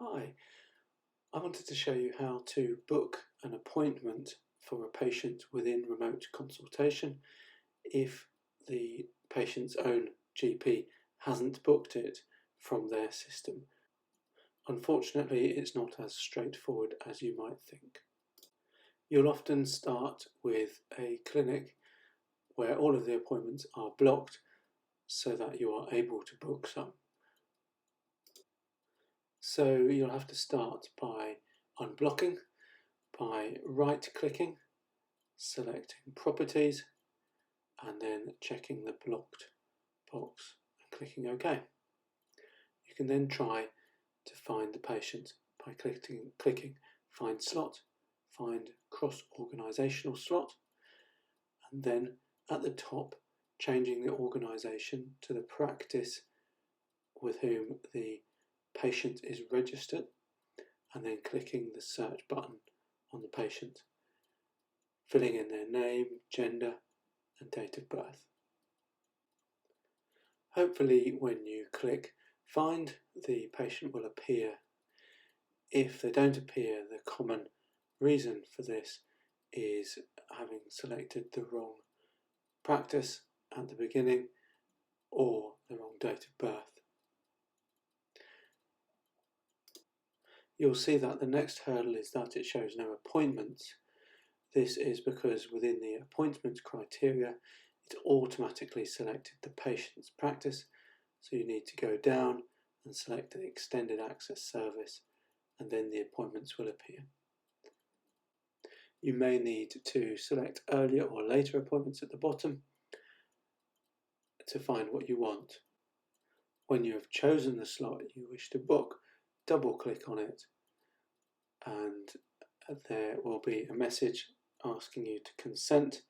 Hi, I wanted to show you how to book an appointment for a patient within remote consultation if the patient's own GP hasn't booked it from their system. Unfortunately, it's not as straightforward as you might think. You'll often start with a clinic where all of the appointments are blocked so that you are able to book some. So you'll have to start by unblocking, by right-clicking, selecting Properties, and then checking the blocked box and clicking OK. You can then try to find the patient by clicking Find Slot, Find Cross-Organisational Slot, and then at the top changing the organisation to the practice with whom the patient is registered, and then clicking the search button on the patient, filling in their name, gender and date of birth. Hopefully when you click Find, the patient will appear. If they don't appear, the common reason for this is having selected the wrong practice at the beginning or the wrong date of birth. You'll see that the next hurdle is that it shows no appointments. This is because within the appointment criteria, it automatically selected the patient's practice, so you need to go down and select the extended access service, and then the appointments will appear. You may need to select earlier or later appointments at the bottom to find what you want. When you have chosen the slot you wish to book, double click on it and there will be a message asking you to consent.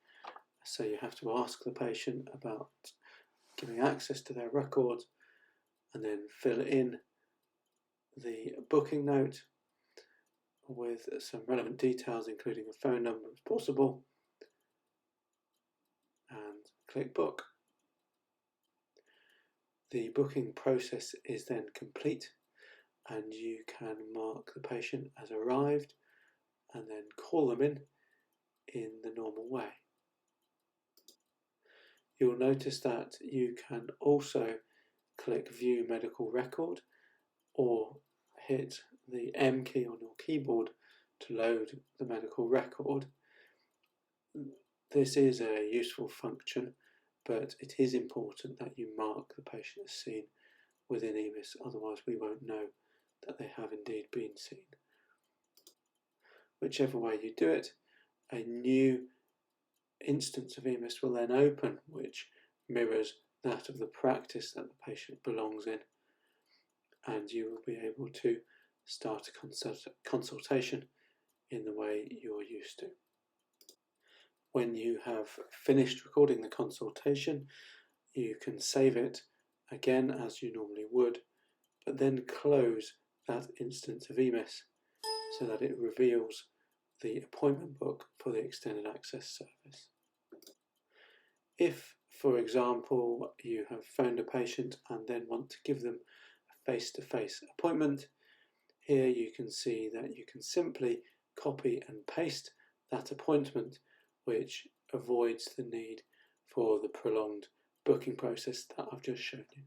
So you have to ask the patient about giving access to their records and then fill in the booking note with some relevant details, including a phone number if possible, and click book. The booking process is then complete and you can mark the patient as arrived and then call them in the normal way. You'll notice that you can also click View Medical Record or hit the M key on your keyboard to load the medical record. This is a useful function, but it is important that you mark the patient as seen within EMIS, otherwise we won't know that they have indeed been seen. Whichever way you do it, a new instance of EMIS will then open, which mirrors that of the practice that the patient belongs in, and you will be able to start a consultation in the way you're used to. When you have finished recording the consultation, you can save it again as you normally would, but then close that instance of EMIS so that it reveals the appointment book for the extended access service. If, for example, you have phoned a patient and then want to give them a face-to-face appointment, here you can see that you can simply copy and paste that appointment, which avoids the need for the prolonged booking process that I've just shown you.